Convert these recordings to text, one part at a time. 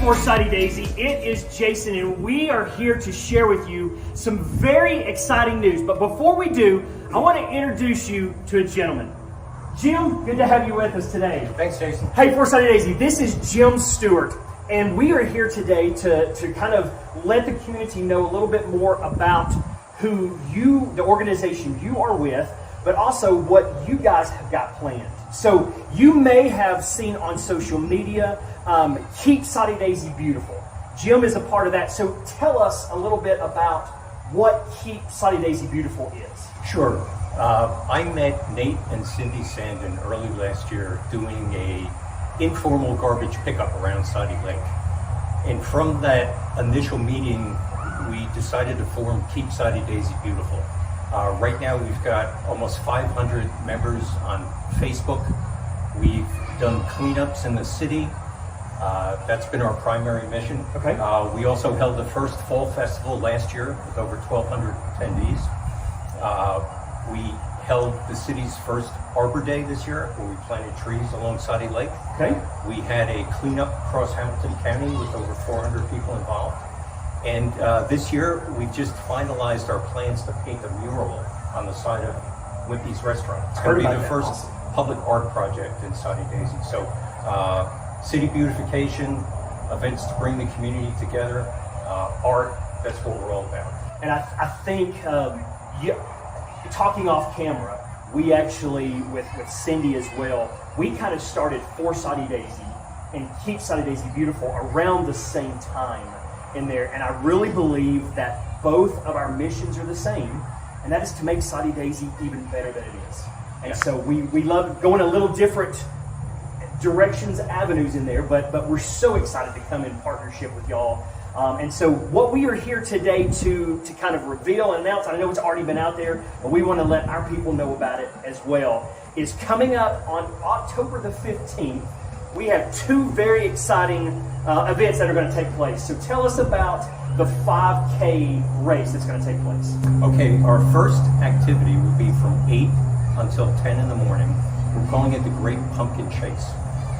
for Soddy Daisy. It is Jason, and we are here to share with you some very exciting news. But before we do, I want to introduce you to a gentleman. Jim, good to have you with us today. Thanks, Jason. Hey, for Soddy Daisy, this is Jim Stewart, and we are here today to kind of let the community know a little bit more about who you, the organization you are with, but also what you guys have got planned. So you may have seen on social media, Keep Soddy Daisy Beautiful. Jim is a part of that. So tell us a little bit about what Keep Soddy Daisy Beautiful is. Sure. I met Nate and Cindy Sandin early last year doing a informal garbage pickup around Soddy Lake. And from that initial meeting, we decided to form Keep Soddy Daisy Beautiful. Right now we've got almost 500 members on Facebook. We've done cleanups in the city. That's been our primary mission. Okay. We also held the first Fall Festival last year with over 1,200 attendees. We held the city's first Arbor Day this year, where we planted trees along Soddy Lake. Okay. We had a cleanup across Hamilton County with over 400 people involved. And this year, we've just finalized our plans to paint a mural on the side of Wimpy's Restaurant. It's going to be the first public art project in Soddy Daisy. So, city beautification, events to bring the community together, art, that's what we're all about. And I think, talking off camera, we actually, with Cindy as well, we kind of started for Soddy Daisy and Keep Soddy Daisy Beautiful around the same time in there. And I really believe that both of our missions are the same, and that is to make Soddy Daisy even better than it is. And so we love going a little different directions, avenues in there, but we're so excited to come in partnership with y'all. And so what we are here today to kind of reveal and announce, I know it's already been out there, but we want to let our people know about it as well, is coming up on October the 15th. We have two very exciting events that are going to take place. So tell us about the 5K race that's going to take place. Okay, our first activity will be from 8 until 10 in the morning. We're calling it the Great Pumpkin Chase.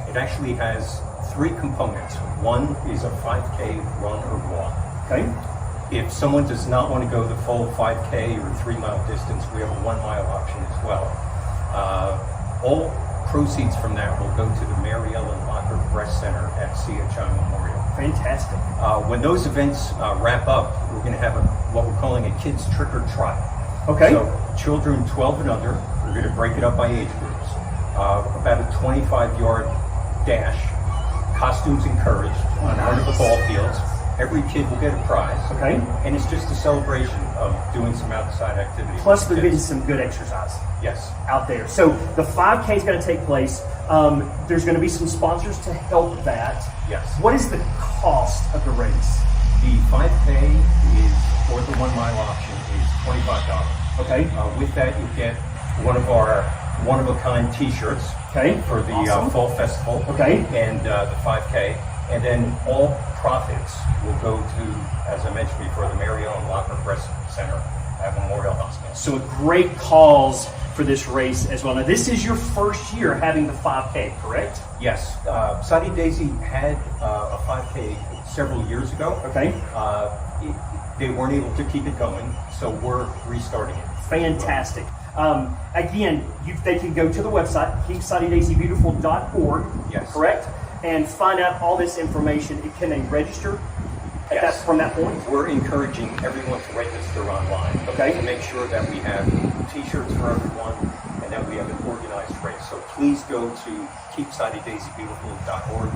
It actually has 3 components. One is a 5K run or walk. Okay. If someone does not want to go the full 5K or 3-mile distance, we have a 1-mile option as well. All proceeds from that will go to the Mary Ellen Locker Breast Center at CHI Memorial. Fantastic. When those events wrap up, we're going to have what we're calling a kids trick or trot. Okay. So children 12 and under, we're going to break it up by age groups. About a 25-yard dash, costumes encouraged on one of the ball fields. Every kid will get a prize. Okay. And it's just a celebration of doing some outside activities. Plus there is some good exercise. Yes. Out there. So the 5K is going to take place. There's going to be some sponsors to help that. Yes. What is the cost of the race? The 5K is, or the 1-mile option is $25. Okay. With that, you get one of our one-of-a-kind T-shirts. Okay. For the Awesome. Fall Festival. Okay. And the 5K. And then all profits will go to, as I mentioned before, the Mary Ellen Locker Breast Center at Memorial Hospital. So a great cause for this race as well. Now, this is your first year having the 5K, correct? Yes. Soddy Daisy had a 5K several years ago. Okay. They weren't able to keep it going, so we're restarting it. Fantastic. Again, they can go to the website, keepsoddydaisybeautiful.org, Yes. correct? And find out all this information. Can they register from that point? We're encouraging everyone to register online. Okay. To make sure that we have T-shirts for everyone and that we have an organized race. So please go to keepsoddydaisybeautiful.org.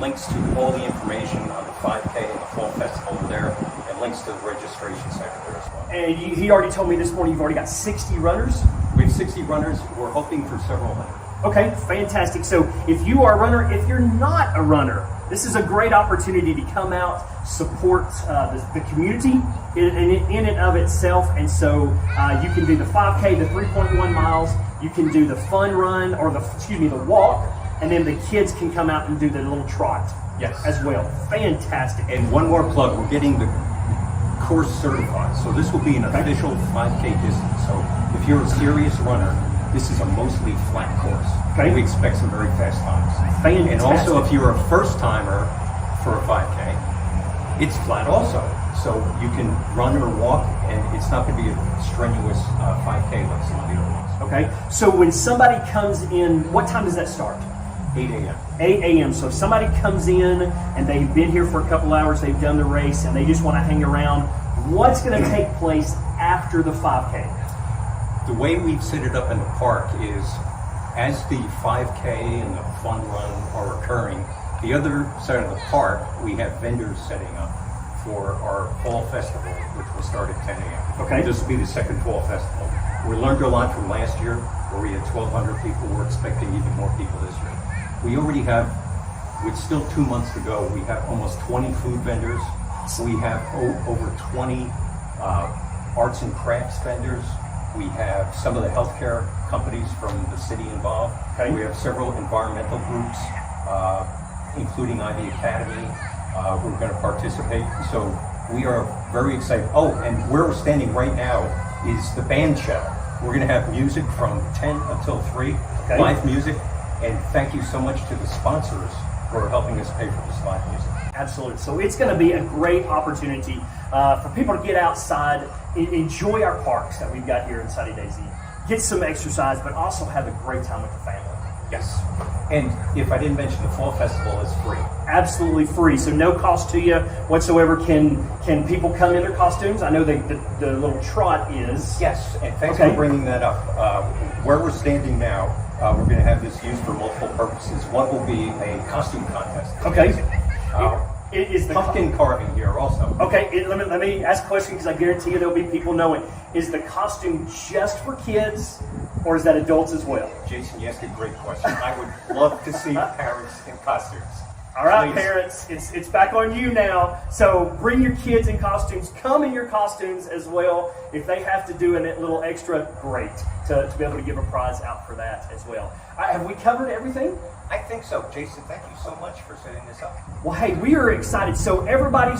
Links to all the information on the 5K and the Fall Festival are there, and links to the registration center there as well. And he already told me this morning you've already got 60 runners? We have 60 runners. We're hoping for several hundred. Okay, fantastic. So if you are a runner, if you're not a runner, this is a great opportunity to come out, support the community in and of itself. And so you can do the 5K, the 3.1 miles. You can do the fun run, or the walk, and then the kids can come out and do the little trot. Yes. As well. Fantastic. And one more plug, we're getting the course certified. So this will be an official 5K distance. So if you're a serious runner, this is a mostly flat course. Okay. We expect some very fast times. Fantastic. And also, if you're a first timer, for a 5K. It's flat also, so you can run or walk, and it's not going to be a strenuous 5K like some of the other ones. Okay, so when somebody comes in, what time does that start? 8 a.m. 8 a.m. So if somebody comes in and they've been here for a couple hours, they've done the race, and they just want to hang around, what's going to take place after the 5K? The way we've set it up in the park is, as the 5K and the fun run are occurring, the other side of the park, we have vendors setting up for our fall festival, which will start at 10 a.m. Okay. This will be the second fall festival. We learned a lot from last year, where we had 1,200 people. We're expecting even more people this year. We already have, with still 2 months to go, we have almost 20 food vendors. We have over 20 arts and crafts vendors. We have some of the healthcare companies from the city involved. Okay. We have several environmental groups, including Ivy Academy, who are going to participate. So we are very excited. Oh, and where we're standing right now is the band shell. We're going to have music from 10 until 3, Okay. live music. And thank you so much to the sponsors for helping us pay for this live music. Absolutely. So it's going to be a great opportunity for people to get outside, enjoy our parks that we've got here in Soddy Daisy, get some exercise, but also have a great time with the family. Yes. And if I didn't mention, the fall festival is free. Absolutely free, so no cost to you whatsoever. Can people come in their costumes? I know the little trot is. Yes, and thanks Okay. for bringing that up. Where we're standing now, we're going to have this used for multiple purposes. One will be a costume contest. Okay. Uh, Is the pumpkin carving here also. Okay, let me ask a question, because I guarantee you there'll be people knowing. Is the costume just for kids, or is that adults as well? Jason, you asked a great question. I would love to see parents in costumes. All right, Please. parents, it's back on you now. So bring your kids in costumes. Come in your costumes as well. If they have to do a little extra, great, to be able to give a prize out for that as well. Have we covered everything? I think so. Jason, thank you so much for setting this up. Well, hey, we are excited. So everybody,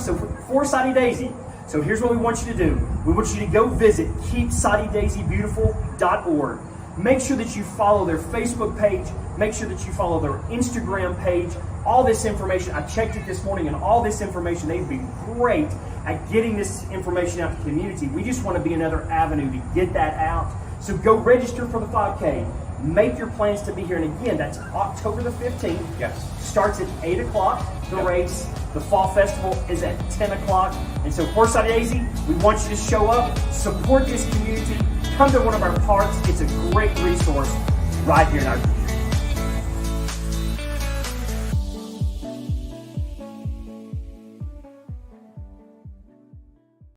for Soddy Daisy, so here's what we want you to do. We want you to go visit keepsoddydaisybeautiful.org. Make sure that you follow their Facebook page. Make sure that you follow their Instagram page. All this information, I checked it this morning, and all this information, they've been great at getting this information out to the community. We just want to be another avenue to get that out. So go register for the 5K. Make your plans to be here. And again, that's October the 15th. Yes. Starts at 8 o'clock, the race. The Fall Festival is at 10 o'clock. And so for Soddy Daisy, we want you to show up, support this community, come to one of our parks. It's a great resource right here in our